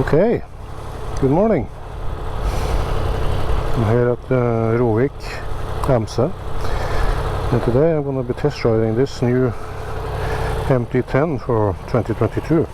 Okay, good morning. I'm here at Rovik, Amsa, and today I'm going to be test riding this new MT-10 for 2022.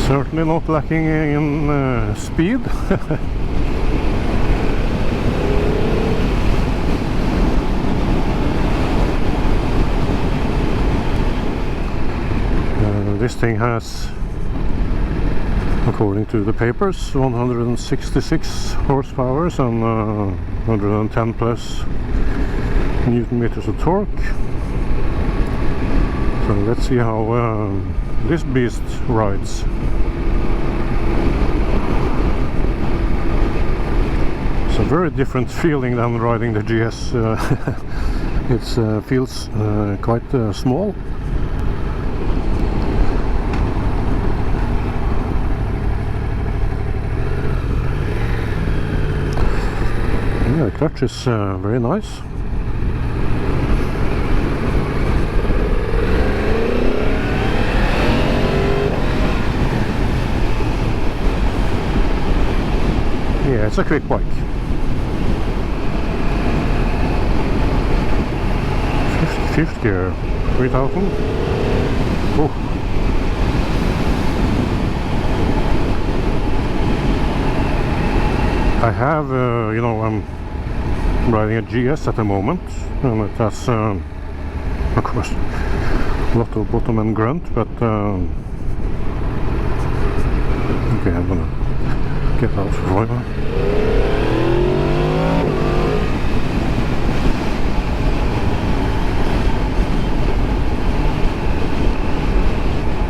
Certainly not lacking in speed. This thing has, according to the papers, 166 horsepower and 110 plus Newton meters of torque. So let's see how this beast rides. It's a very different feeling than riding the GS. It feels quite small. Yeah, the clutch is very nice. Yeah, it's a quick bike. 50 gear, 3000. Oh. I have, I'm riding a GS at the moment, and it has, of course, a lot of bottom and grunt, but okay, I'm gonna get out for a while.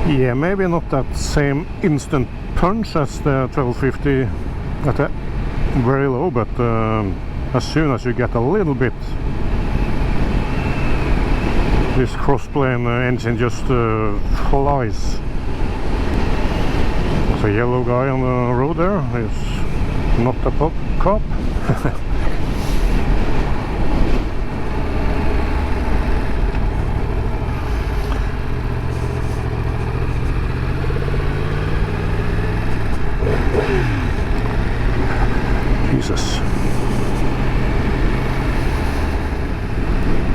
Yeah, maybe not that same instant punch as the 1250 at the very low, but as soon as you get a little bit, this crossplane engine just flies. There's a yellow guy on the road there. He's not a cop. Jesus.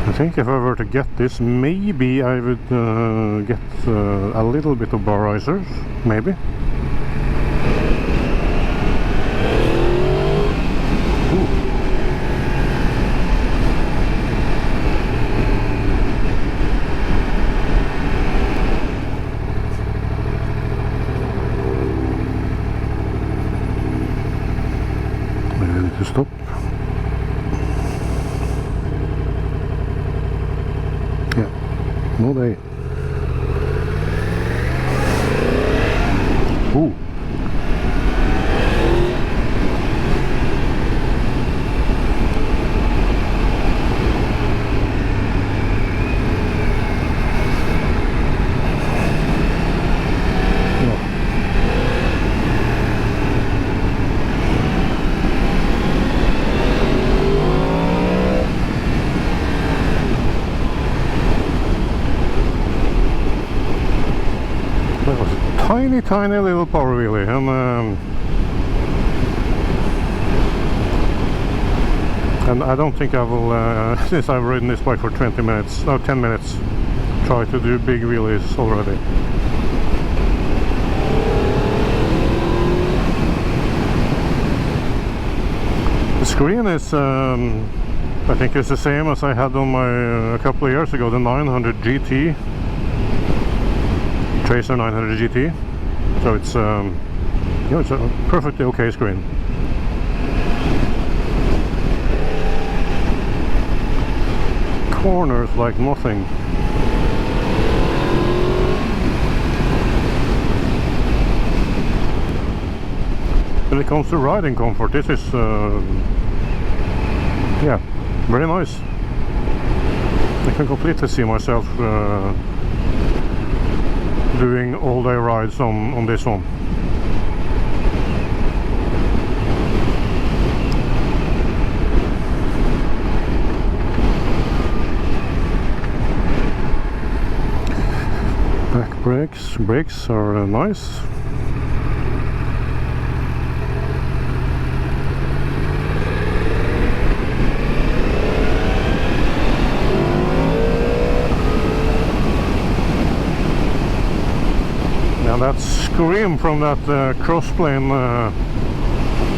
I think if I were to get this, maybe I would get a little bit of bar risers, maybe. To stop. Yeah, no day. Ooh. Tiny little power wheelie, and I don't think I will, since I've ridden this bike for 20 minutes, no 10 minutes, try to do big wheelies already. The screen is, I think it's the same as I had on my, a couple of years ago, the 900 GT, Tracer 900 GT. So it's, it's a perfectly okay screen. Corners like nothing. When it comes to riding comfort, this is, yeah, very nice. I can completely see myself doing all-day rides on this one. Back brakes are nice. And that scream from that crossplane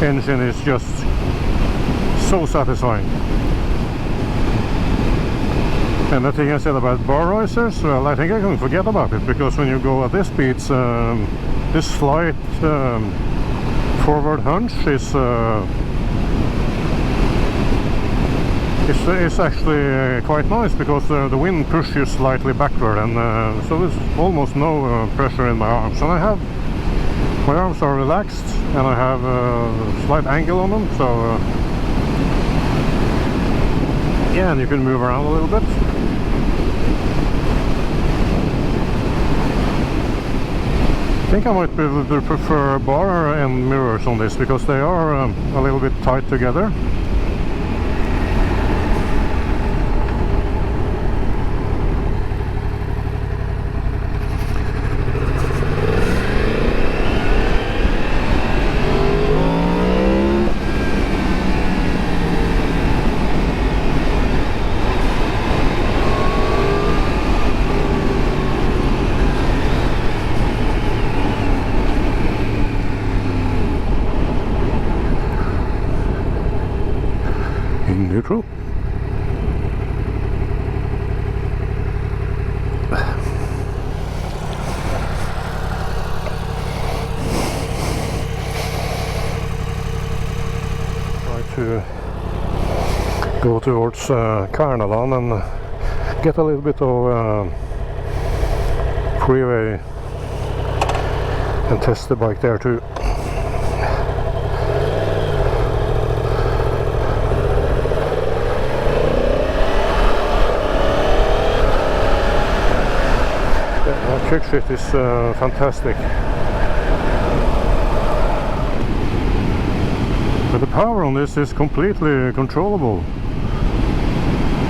engine is just so satisfying. And the thing I said about bar risers, well, I think I can forget about it, because when you go at this speeds, this slight forward hunch is actually quite nice, because the wind pushes you slightly backward, and so there's almost no pressure in my arms. And my arms are relaxed, and I have a slight angle on them, so yeah, and you can move around a little bit. I think I might be able to prefer bar and mirrors on this, because they are a little bit tight together. In neutral. Try to go towards Karnaland and get a little bit of freeway and test the bike there too. Trick shift is fantastic, but the power on this is completely controllable.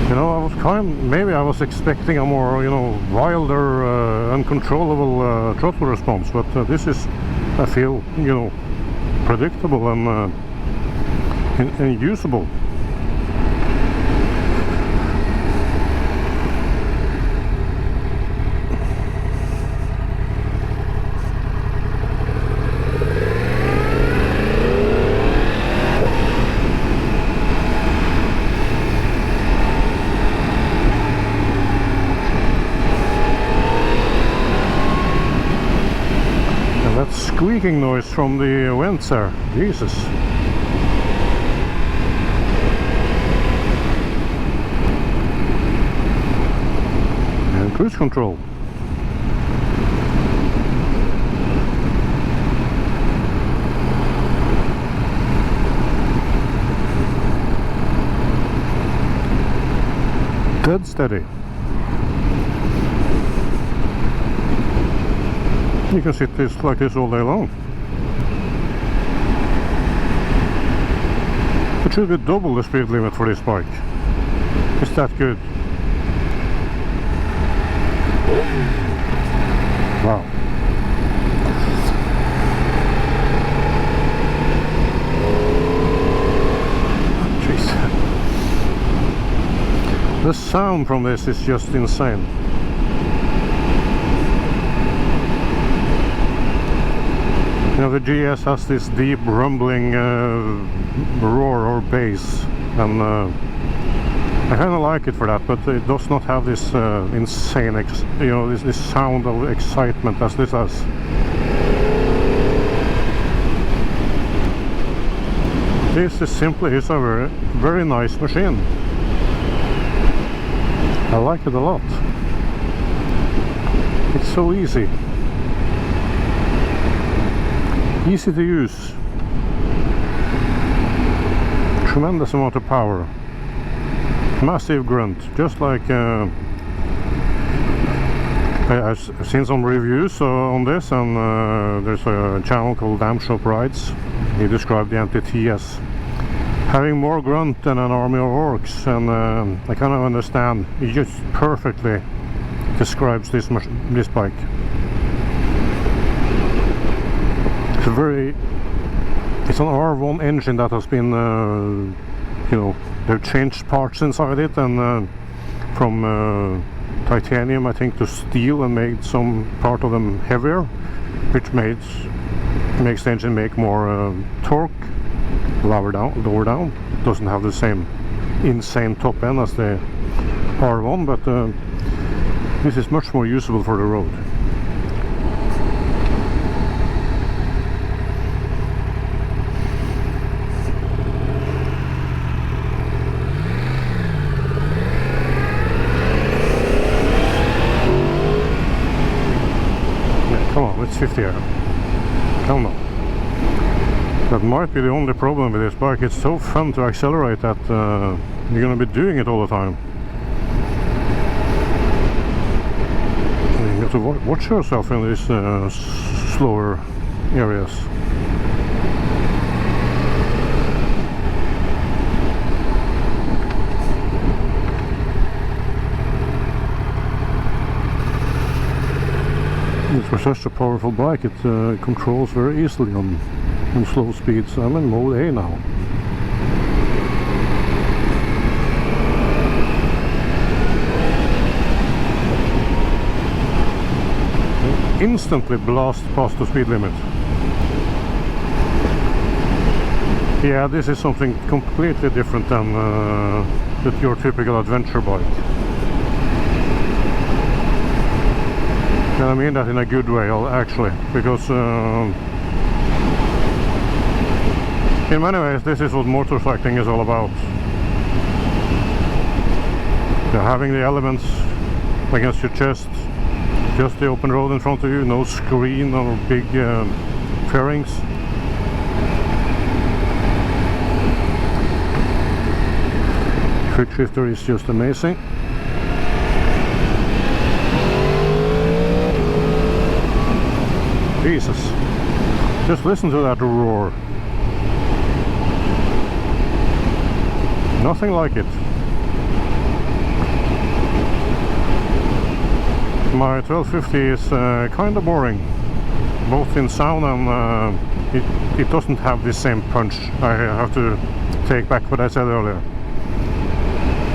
You know, maybe I was expecting a more, you know, wilder, uncontrollable throttle response, but this is, I feel, you know, predictable and usable. Squeaking noise from the vents there, Jesus. And cruise control. Dead steady. You can sit this like this all day long. It should be double the speed limit for this bike. It's that good. Wow. Jeez. The sound from this is just insane. You know, the GS has this deep rumbling roar or bass, and I kind of like it for that, but it does not have this insane, this sound of excitement as this has. This is simply a very, very nice machine. I like it a lot. It's so easy. Easy to use. Tremendous amount of power. Massive grunt, just like I've seen some reviews on this, and there's a channel called Damn Shop Rides. He described the MT-10 as having more grunt than an army of orcs, and I kind of understand. He just perfectly describes this bike. It's an R1 engine that has been, you know, they've changed parts inside it, and from titanium, I think, to steel, and made some part of them heavier, which makes the engine make more torque, lower down. It doesn't have the same insane top end as the R1, but this is much more usable for the road. Come on, it's 50 here. Come on. That might be the only problem with this bike. It's so fun to accelerate that you're going to be doing it all the time. You have to watch yourself in these slower areas. For such a powerful bike, it controls very easily on slow speeds. I'm in mode A now. Instantly blast past the speed limit. Yeah, this is something completely different than your typical adventure bike. And I mean that in a good way, actually, because in many ways this is what motorcycling is all about. You're having the elements against your chest, just the open road in front of you, no screen or big fairings. Quick shifter is just amazing. Jesus, just listen to that roar. Nothing like it. My 1250 is kind of boring, both in sound and it doesn't have the same punch. I have to take back what I said earlier.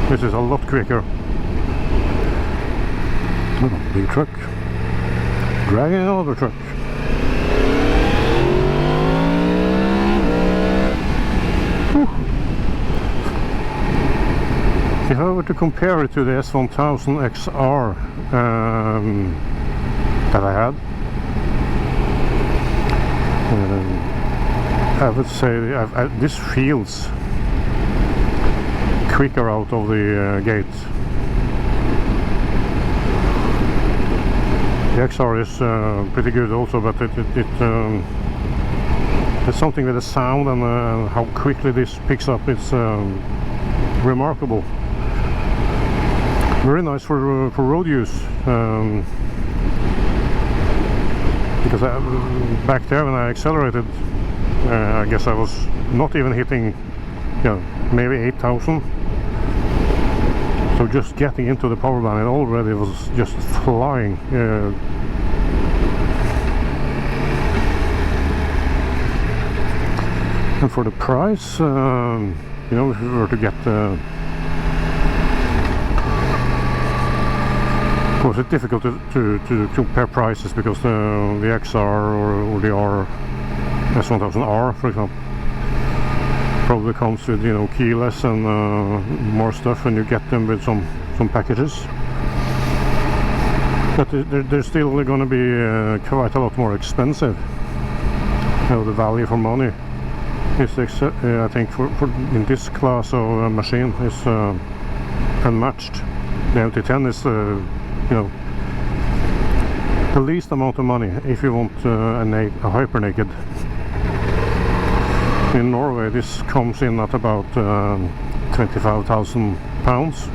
This is a lot quicker. Oh, big truck dragging another truck. If I were to compare it to the S1000 XR that I had, I would say this feels quicker out of the gate. The XR is pretty good also, but it's something with the sound and how quickly this picks up. It's remarkable. Very nice for road use, because back there when I accelerated, I guess I was not even hitting, you know, maybe 8,000. So just getting into the power band, it already was just flying. And for the price, you know, if you were to get of course, it's difficult to compare prices because the XR or the S1000R, for example, probably comes with, you know, keyless and more stuff, and you get them with some packages. But they're still going to be quite a lot more expensive. You know, the value for money is, I think, for in this class of machine is unmatched. The MT-10 is, you know, the least amount of money if you want a hyper naked. In Norway this comes in at about 25,000 pounds.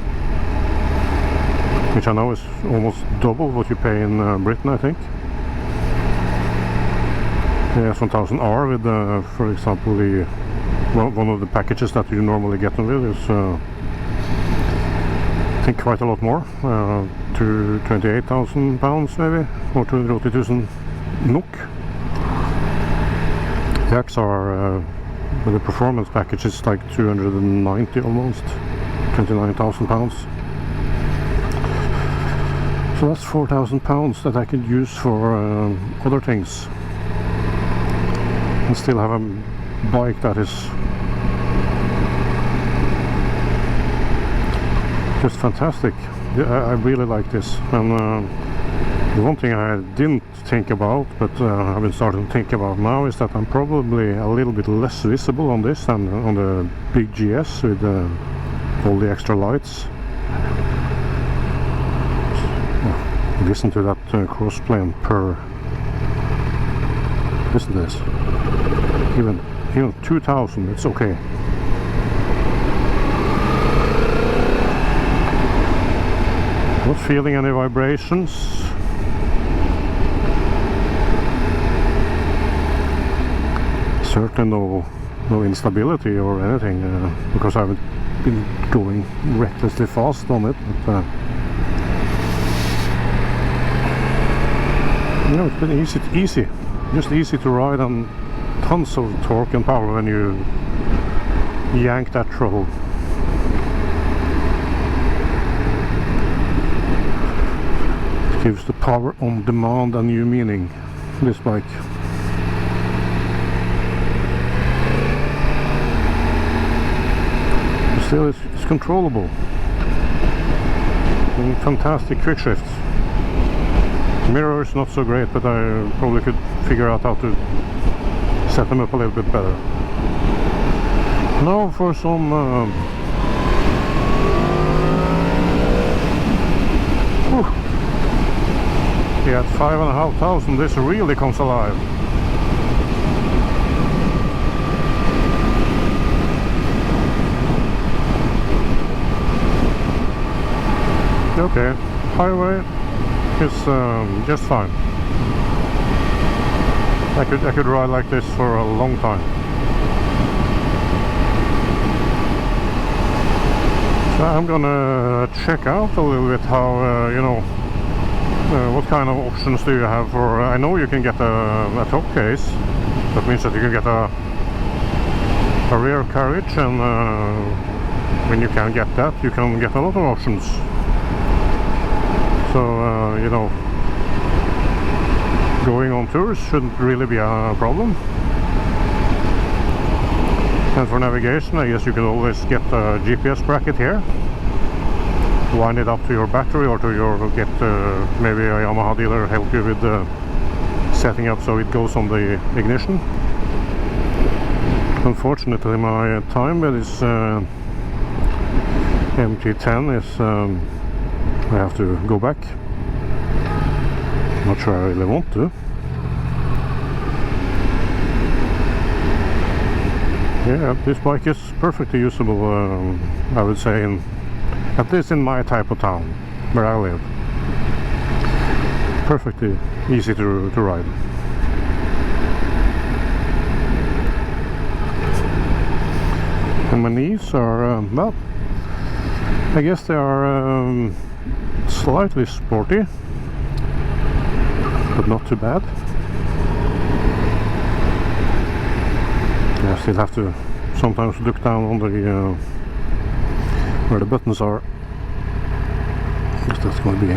which I know is almost double what you pay in Britain, I think. The S1000R with, for example, the one of the packages that you normally get them with is, I think, quite a lot more, to £28,000 maybe, or 280,000 NOK. The XR with the performance package is like 290 almost, £29,000. So that's £4,000 that I could use for other things, and still have a bike that is just fantastic. I really like this. And the one thing I didn't think about, but I've been starting to think about now, is that I'm probably a little bit less visible on this than on the big GS with all the extra lights. Listen to that crossplane purr. Listen to this. Even 2000, it's okay. Not feeling any vibrations. Certainly no instability or anything, because I haven't been going recklessly fast on it. But, you know, it's been easy, just easy to ride, and tons of torque and power when you yank that throttle. It gives the power on demand a new meaning, this bike. But still, it's controllable. And fantastic quick shifts. Mirrors not so great, but I probably could figure out how to set them up a little bit better. Now for some yeah, at 5,500 this really comes alive. Okay, highway is just fine. I could ride like this for a long time. So I'm gonna check out a little bit how you know, what kind of options do you have for? I know you can get a top case. That means that you can get a rear carriage, and when you can get that, you can get a lot of options. So you know, going on tours shouldn't really be a problem. And for navigation, I guess you can always get a GPS bracket here, wind it up to your battery, or to your maybe a Yamaha dealer help you with setting up so it goes on the ignition. Unfortunately, my time with this MT-10 is I have to go back. Not sure I really want to. Yeah, this bike is perfectly usable, I would say, at least in my type of town where I live. Perfectly easy to ride. And my knees are, well, I guess they are slightly sporty, but not too bad. I still have to sometimes look down on the where the buttons are, because that's going to be